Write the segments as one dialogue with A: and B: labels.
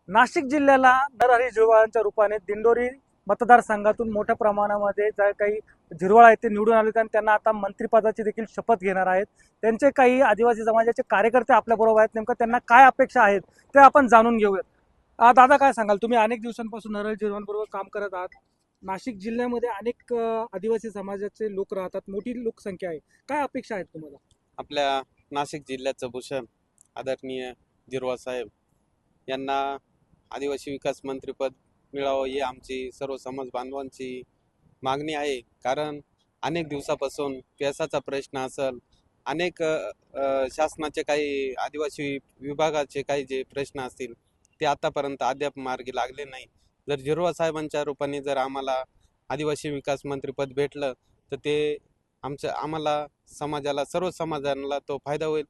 A: नाशिक जिल्ह्याला नरहरी झिरवाळांच्या रूपाने दिंडोरी मतदारसंघातून मोठ्या प्रमाणामध्ये जे काही झिरवाळ आहेत ते निवडून आले आणि त्यांना आता मंत्रिपदाची देखील शपथ घेणार आहेत. त्यांचे काही आदिवासी समाजाचे कार्यकर्ते आपल्या बरोबर आहेत. नेमकं त्यांना काय अपेक्षा आहेत ते आपण जाणून घेऊयात. दादा, काय सांगाल? तुम्ही अनेक दिवसांपासून नरहरी झिरवाळांबरोबर काम करत आहात. नाशिक जिल्ह्यामध्ये अनेक आदिवासी समाजाचे लोक राहतात, मोठी लोकसंख्या आहे. काय अपेक्षा आहेत तुम्हाला?
B: आपल्या नाशिक जिल्ह्याचं भूषण आदरणीय झिरवाळ साहेब यांना आदिवासी विकास मंत्रीपद मिळावं ही आमची सर्व समाज बांधवांची मागणी आहे. कारण अनेक दिवसापासून पेसाचा प्रश्न असेल, अनेक शासनाचे काही आदिवासी विभागाचे काही जे प्रश्न असतील ते आतापर्यंत अद्याप मार्गी लागले नाही. जर झिरवाळ साहेबांच्या रूपाने जर आम्हाला आदिवासी विकास मंत्रीपद भेटलं तर ते आम्हाला समाजाला, सर्व समाजाला तो फायदा होईल.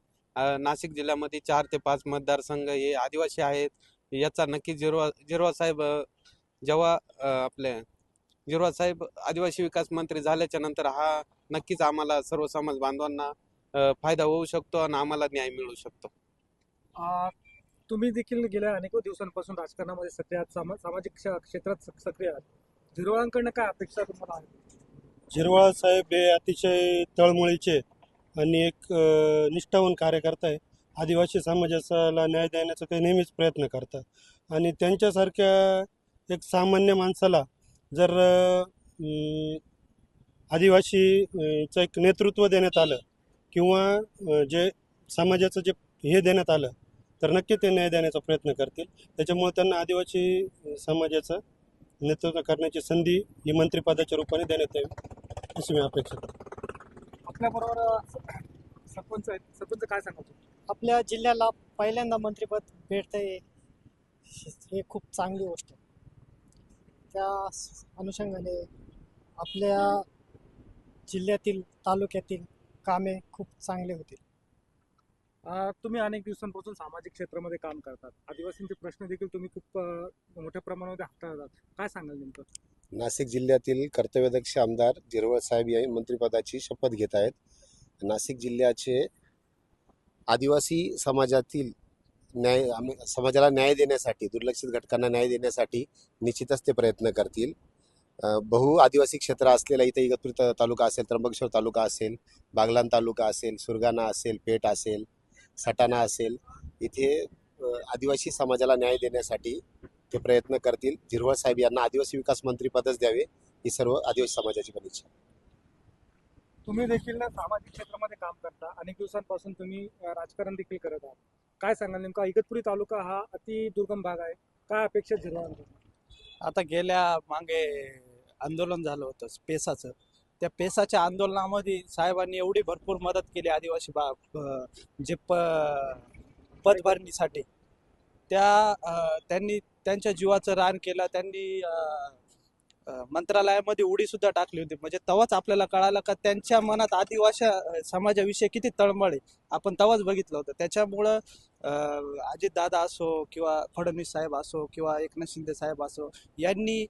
B: नाशिक जिल्ह्यामध्ये 4 ते 5 मतदारसंघ हे आदिवासी आहेत. याचा नक्की झिरवाळ साहेब जेव्हा आपले झिरवाळ साहेब आदिवासी विकास मंत्री झाल्याच्या नंतर हा नक्कीच आम्हाला सर्व समाज बांधवांना फायदा होऊ शकतो आणि आम्हाला न्याय मिळू शकतो.
A: अ, तुम्ही देखील गेल्या अनेक दिवसांपासून राजकारणामध्ये सक्रिय आहात, सामाजिक क्षेत्रात सक्रिय आहात. झिरवाळांकडनं काय अपेक्षा तुम्हाला आहेत?
C: झिरवाळ साहेब हे अतिशय तळमळीचे आणि एक निष्ठावान कार्यकर्ता आहे. आदिवासी समाजाला न्याय देण्याचा ते नेहमीच प्रयत्न करतात आणि त्यांच्यासारख्या एक सामान्य माणसाला जर आदिवासीचं एक नेतृत्व देण्यात आलं किंवा जे समाजाचं जे हे देण्यात आलं तर नक्की ते न्याय देण्याचा प्रयत्न करतील. त्याच्यामुळे त्यांना आदिवासी समाजाचं नेतृत्व करण्याची संधी ही मंत्रिपदाच्या रूपाने देण्यात यावी अशी मी अपेक्षा करतो.
A: आपल्याबरोबर सरपंच आहेत. सरपंच, काय सांगा तुम्ही?
D: आपल्या जिल्ह्याला पहिल्यांदा मंत्रिपद भेटतंय हे खूप चांगली गोष्ट आहे. त्या अनुषंगाने आपल्या जिल्ह्यातील तालुक्यातील कामे खूप चांगले होतील.
A: तुम्ही अनेक दिवसांपासून सामाजिक क्षेत्रामध्ये काम करतात. आदिवासींचे प्रश्न देखील तुम्ही खूप मोठ्या प्रमाणामध्ये हाताळतात. काय सांगाल नेमकं?
E: नाशिक जिल्ह्यातील कर्तव्यदक्ष आमदार झिरवाळ साहेब या मंत्रिपदाची शपथ घेत आहेत. नाशिक जिल्ह्याचे आदिवासी समाजातील समाजाला न्याय देण्यासाठी, दुर्लक्षित घटकांना न्याय देण्यासाठी निश्चितच ते प्रयत्न करतील. बहु आदिवासी क्षेत्र असलेला इथे इगतपुरी तालुका असेल, त्र्यंबकेश्वर तालुका असेल, बागलाण तालुका असेल, सुरगाणा असेल, पेठ असेल, सटाणा असेल, इथे आदिवासी समाजाला न्याय देण्यासाठी ते प्रयत्न करतील. झिरवाळ साहेब यांना आदिवासी विकास मंत्री पदच द्यावे ही सर्व आदिवासी समाजाची पण इच्छा.
A: तुम्ही देखील सामाजिक क्षेत्रामध्ये काम करता. अनेक दिवसांपासून तुम्ही राजकारण देखील करत आहात. काय सांगाल नेमका? इगतपुरी तालुका हा अति दुर्गम भाग आहे. काय अपेक्षा झिरवाळांकडून?
F: आता गेल्या मागे आंदोलन झालं होतं पेसाचं. त्या पेसाच्या आंदोलनामध्ये साहेबांनी एवढी भरपूर मदत केली आदिवासी जे पदभरणीसाठी. त्यांनी त्यांच्या जीवाचं रान केलं. त्यांनी मंत्रालयामध्ये उडी सुद्धा टाकली होती. म्हणजे तेव्हाच आपल्याला कळालं का त्यांच्या मनात आदिवासी समाजाविषयी किती तळमळ आहे. आपण तेव्हाच बघितलं होतं. त्याच्यामुळं अजितदादा असो किंवा फडणवीस साहेब असो किंवा एकनाथ शिंदे साहेब असो यांनी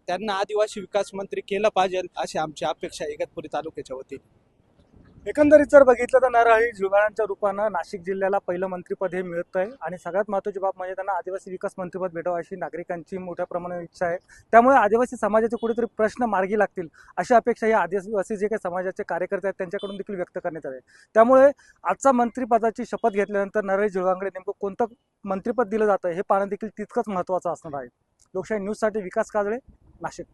F: त्यांना आदिवासी विकास मंत्री केलं पाहिजे अशी आमची अपेक्षा आहे इगतपुरी तालुक्याच्या वतीने.
A: एकंदरीत जर बघितलं तर नरहरी झिरवाळांच्या रूपानं नाशिक जिल्ह्याला पहिलं मंत्रिपद हे मिळत आहे आणि सगळ्यात महत्त्वाची बाब म्हणजे त्यांना आदिवासी विकास मंत्रिपद भेटावं अशी नागरिकांची मोठ्या प्रमाणात इच्छा आहे. त्यामुळे आदिवासी समाजाचे कुठेतरी प्रश्न मार्गी लागतील अशी अपेक्षा या आदिवासी जे काही समाजाचे कार्यकर्ते आहेत त्यांच्याकडून देखील व्यक्त करण्यात आले. त्यामुळे आजचा मंत्रिपदाची शपथ घेतल्यानंतर नरहरी झिरवाळांकडे नेमकं कोणतं मंत्रिपद दिलं जातं हे पाहणं देखील तितकंच महत्त्वाचं असणार आहे. लोकशाही न्यूजसाठी विकास काजळे, नाशिक.